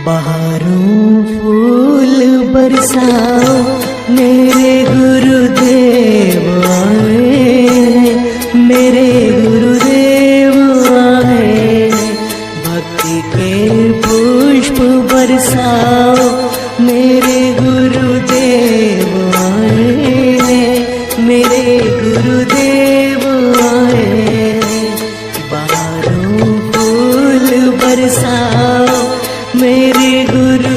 बहारों फूल बरसाओ मेरे गुरुदेव आए, मेरे गुरुदेव आए। भक्ति के पुष्प बरसाओ मेरे गुरुदेव आए, मेरे गुरुदेव आए। बहारों फूल बरसाओ मेरे गुरु